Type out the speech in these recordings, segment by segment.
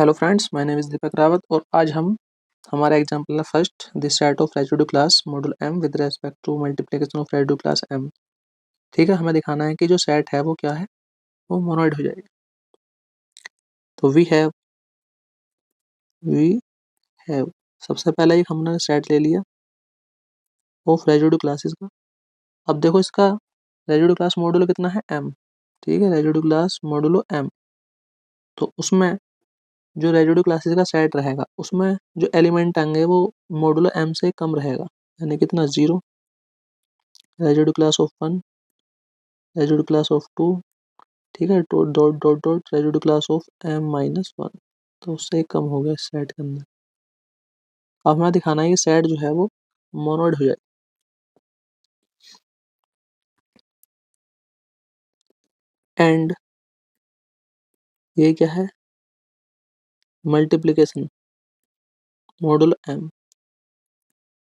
Hello friends, my name is Deepak Rawat और आज हम हमारा एग्जांपल है first the set of residue class module M with respect to multiplication of residue class M. ठीक है, हमें दिखाना है कि जो सेट है वो क्या है, वो मोनोइड हो जाएगी। तो वी हैव सबसे पहला एक हमने सेट ले लिया ऑफ रेसिड्यू क्लासेस का। अब देखो इसका रेसिड्यू क्लास मॉड्यूलो कितना है एम। ठीक है, रेसिड्यू क्लास मॉड्यूलो एम। तो उसमें जो रेसिड्यू क्लासेस का सेट रहेगा उसमें जो एलिमेंट आएंगे वो मॉड्यूलो एम से कम रहेगा, यानी कितना 0, residue class of 1, residue class of 2। ठीक है, dot dot dot dot residue class of m-1। तो उससे कम हो गया सेट के अंदर। अब हमें दिखाना है कि सेट जो है वो मोनोइड हो जाए। एंड ये क्या है, multiplication modulo m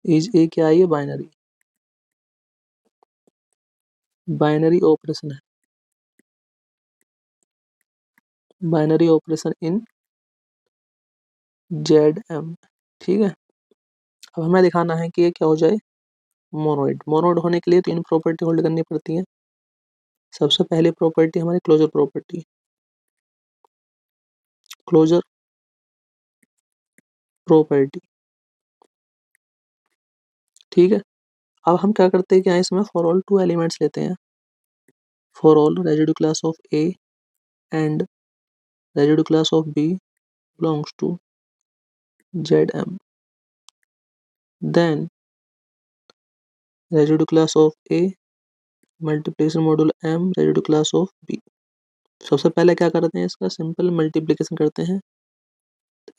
is a क्या है, ये बाइनरी ऑपरेशन है, बाइनरी ऑपरेशन इन ZM। ठीक है, अब हमें दिखाना है कि ये क्या हो जाए, मोनोइड। मोनोइड होने के लिए 3 प्रॉपर्टी होल्ड करनी पड़ती है। सबसे पहली प्रॉपर्टी हमारी क्लोजर प्रॉपर्टी, क्लोजर प्रॉपर्टी। ठीक है, अब हम क्या करते हैं कि यहाँ इसमें फॉर ऑल 2 एलिमेंट्स लेते हैं। For all residue class of A and residue class of B belongs to ZM. Then residue class of A multiplication module M residue class of B। सबसे पहले क्या करते हैं, इसका सिंपल मल्टीप्लिकेशन करते हैं।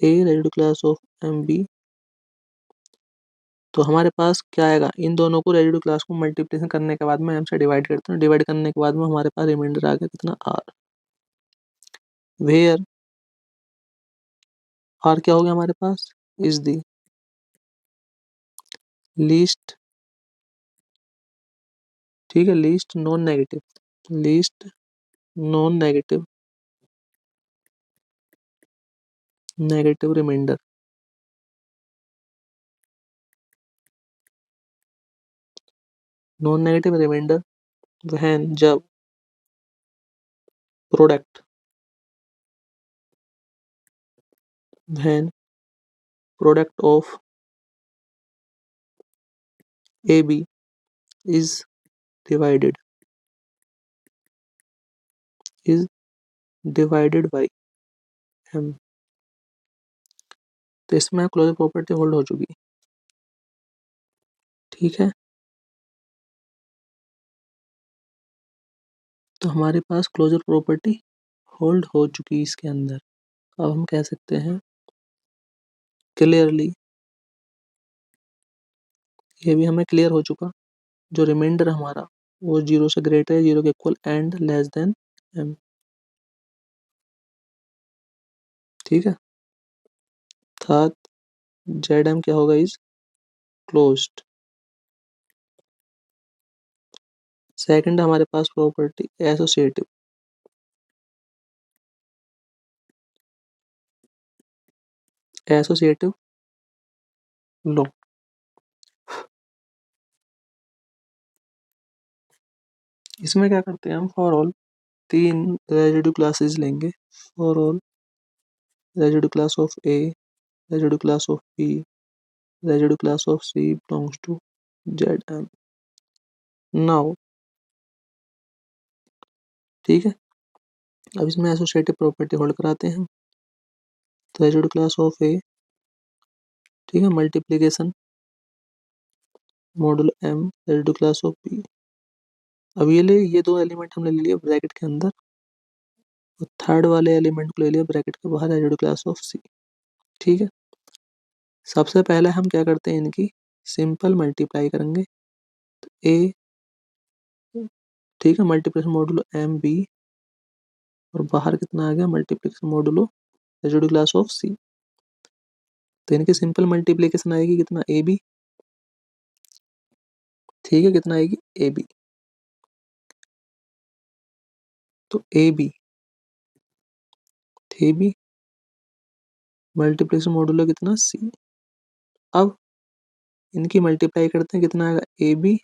A residue class of MB, तो हमारे पास क्या आएगा, इन दोनों को रेसिड्यू क्लास को मल्टीप्लिकेशन करने के बाद में M से डिवाइड करते हैं। डिवाइड करने के बाद में हमारे पास रिमाइंडर आ गया कितना, R। वेयर R क्या हो गया हमारे पास, इज दी लीस्ट। ठीक है, least non negative, least non negative negative reminder. Non negative reminder when जब product when product of A B is divided by M. तो इसमें क्लोजर प्रॉपर्टी होल्ड हो चुकी। ठीक है, तो हमारे पास क्लोजर प्रॉपर्टी होल्ड हो चुकी इसके अंदर। अब हम कह सकते हैं क्लियरली, ये भी हमें क्लियर हो चुका। जो रिमाइंडर हमारा वो 0 से ग्रेटर है, 0 के equal and less than M. ठीक है, थर्ड जेड एम क्या होगा, इज क्लोज्ड। सेकंड हमारे पास प्रॉपर्टी एसोसिएटिव, एसोसिएटिव लो। इसमें क्या करते हैं हम, फॉर ऑल 3 रेसिड्यू क्लासेस लेंगे। For all residue class of A, residue class of B, residue class of C belongs to ZM। Now ठीक है, अब इसमें एसोसिएटिव प्रॉपर्टी होल्ड कराते हैं। तो रेसिड्यू क्लास ऑफ ए, ठीक है, multiplication modulo M residue class of B. अब ये 2 एलिमेंट हमने ले लिया ब्रैकेट के अंदर और थर्ड वाले एलिमेंट को ले लिया ब्रैकेट के बाहर, रेसिड्यू क्लास ऑफ सी। ठीक है, सबसे पहले हम क्या करते हैं, इनकी सिंपल मल्टीप्लाई करेंगे। तो ए, ठीक है, मल्टीप्लिकेशन मॉडुलो एम बी और बाहर कितना आ गया, multiplication modulo residue class of C. तो इनकी सिंपल मल्टीप्लिकेशन आएगी कितना, ए बी। ठीक है, कितना आएगी, ए बी। तो ए बी मल्टीप्लिकेशन मॉडुलो कितना सी। अब इनकी मल्टीप्लाई करते हैं, कितना आएगा A B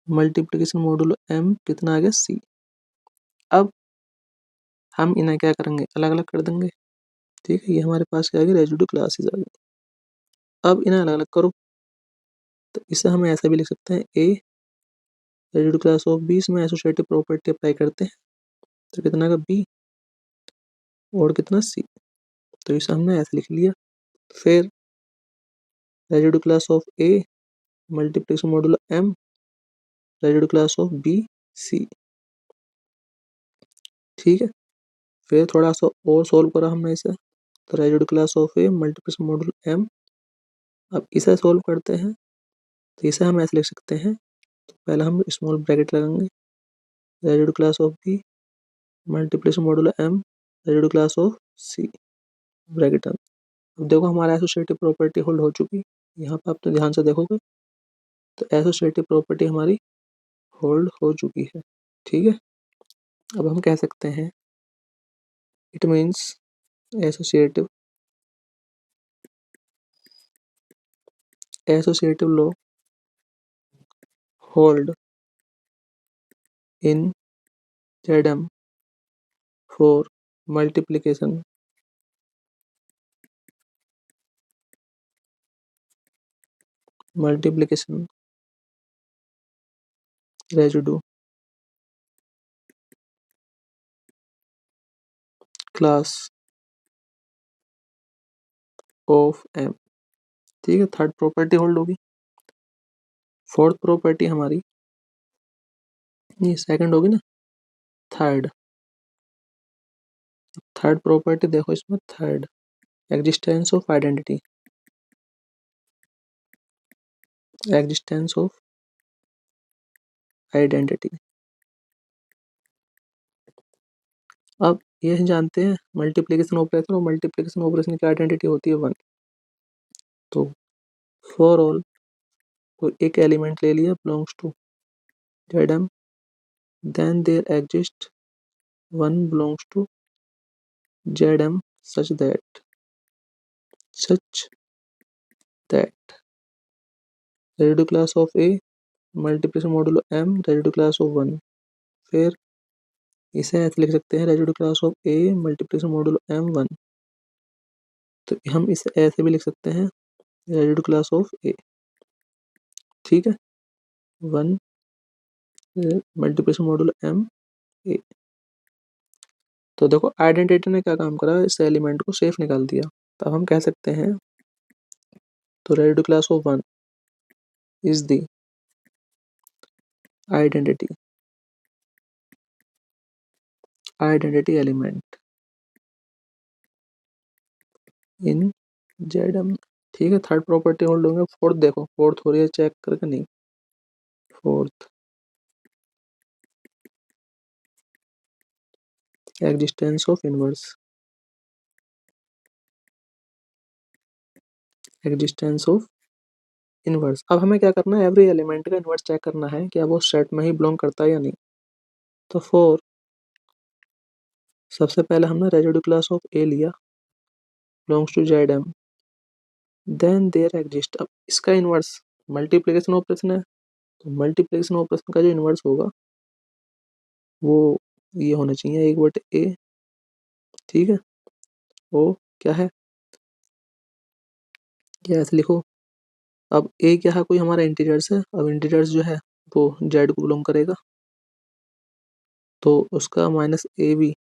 multiplication modulo M, कितना आ गया सी। अब हम इन्हें क्या करेंगे, अलग अलग कर देंगे। ठीक है, ये हमारे पास क्या आ गई, रेजिड्यू क्लासेस आ गई। अब इन्हें अलग अलग करो, तो इसे हम ऐसा भी लिख सकते हैं ए रेजिड्यू क्लास ऑफ बी, इसमें एसोसिएटिव प्रॉपर्टी अप्लाई करते हैं, तो कितना का बी और कितना सी, तो इसे हमने ऐसे लिख लिया। फिर residue class of A multiplication modulo M residue class of B C. ठीक है, फिर थोड़ा सा और सोल्व करा हमने इसे, तो residue class of A multiplication modulo M. अब इसे सोल्व करते हैं, तो इसे हम ऐसे लिख सकते हैं, तो पहले हम स्मॉल ब्रैकेट लगाएंगे, residue class of B multiplication modulo M residue class of C bracket. अब देखो हमारा एसोसिएटिव प्रॉपर्टी होल्ड हो चुकी, यहाँ पे आप तो ध्यान से देखोगे तो एसोसिएटिव प्रॉपर्टी हमारी होल्ड हो चुकी है। ठीक है, अब हम कह सकते हैं it means associative law hold in Z M for multiplication residue class of M. ठीक है, थर्ड प्रॉपर्टी होल्ड होगी। फोर्थ प्रॉपर्टी हमारी, ये सेकंड होगी ना, थर्ड प्रॉपर्टी देखो इसमें, third existence of identity, existence of identity. अब ये जानते हैं मल्टीप्लिकेशन ऑपरेशन, और मल्टीप्लिकेशन ऑपरेशन की आइडेंटिटी होती है 1। तो फॉर ऑल कोई एक एलिमेंट ले लिया belongs to Z M, then there exist 1 belongs to Z M such that residue class of A multiplication modulo M residue class of 1। फिर इसे ऐसे लिख सकते हैं, residue class of A multiplication modulo M 1। तो हम इसे ऐसे भी लिख सकते हैं, रेजिड्यू क्लास ऑफ ए। ठीक है, 1 मल्टीप्लिकेशन मॉडुलो एम ए। तो देखो आइडेंटिटी ने क्या काम करा, इस एलिमेंट को सेफ निकाल दिया। तो अब हम कह सकते हैं, तो residue class of 1 is the identity element in Z M. ठीक है, थर्ड प्रॉपर्टी होल्ड होंगे। फोर्थ देखो, फोर्थ हो रही है चेक करके, नहीं fourth existence of inverse, existence of inverse. अब हमें क्या करना है, एवरी एलिमेंट का इनवर्स चेक करना है, क्या वो सेट में ही बिलोंग करता है या नहीं। तो फोर सबसे पहले हमने रेजिड्यू क्लास ऑफ ए लिया belongs to Z M, then there exist. अब इसका इनवर्स मल्टीप्लिकेशन ऑपरेशन है, तो मल्टीप्लिकेशन ऑपरेशन का जो इनवर्स होगा वो ये होना चाहिए 1/a। ठीक है, वो क्या है, ये ऐसे लिखो। अब ए क्या है, कोई हमारा इंटीजर्स है। अब इंटीजर्स जो है वो जेड को बिलोंग करेगा, तो उसका माइनस ए बी,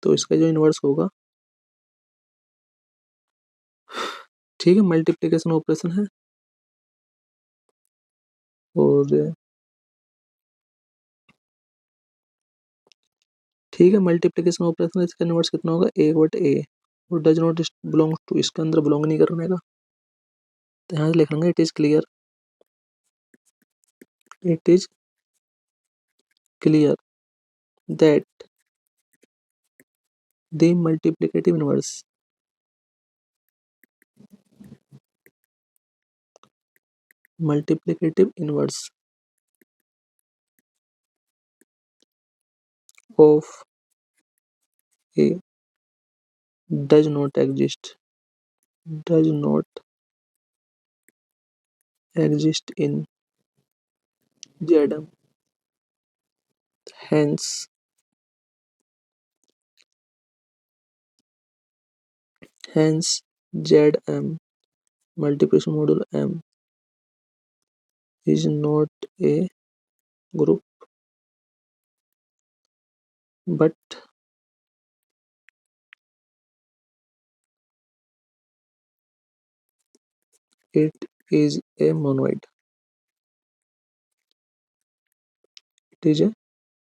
तो इसका जो इनवर्स होगा, ठीक है, मल्टीप्लिकेशन ऑपरेशन है। और ठीक है, मल्टीप्लिकेशन ऑपरेशन, इसका इनवर्स कितना होगा 1/a। वो डज नॉट बिलोंग टू, इसके अंदर बिलोंग नहीं करने का, तो यहाँ से लिख लेंगे it is clear, it is clear that the multiplicative inverse multiplicative inverse of a does not exist, does not exist in जेडम, hence Zm multiplication module M is not a group but it is a monoid, it is a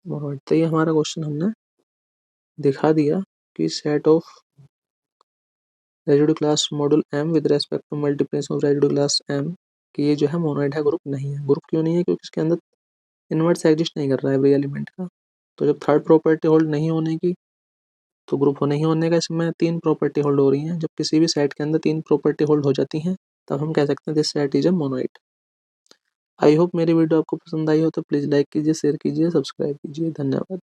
monoid। तो ये हमारा question हमने दिखा दिया कि set of residue class module M with respect to multiplication of residue class M कि ये जो है मोनोइड है, ग्रुप नहीं है। ग्रुप क्यों नहीं है? क्योंकि इसके अंदर इनवर्स एग्जिस्ट नहीं कर रहा है एवरी एलिमेंट का। तो जब थर्ड प्रॉपर्टी होल्ड नहीं होने की, तो ग्रुप नहीं होने का इसमें तीन प्रॉपर्टी होल्ड हो रही हैं। जब किसी भी सेट के अंदर तीन प्रॉपर्टी होल्ड हो जाती हैं तब हम कह सकते हैं this set is a monoid. I hope मेरी वीडियो आपको पसंद आई हो तो प्लीज़ लाइक कीजिए, शेयर कीजिए, सब्सक्राइब कीजिए। धन्यवाद।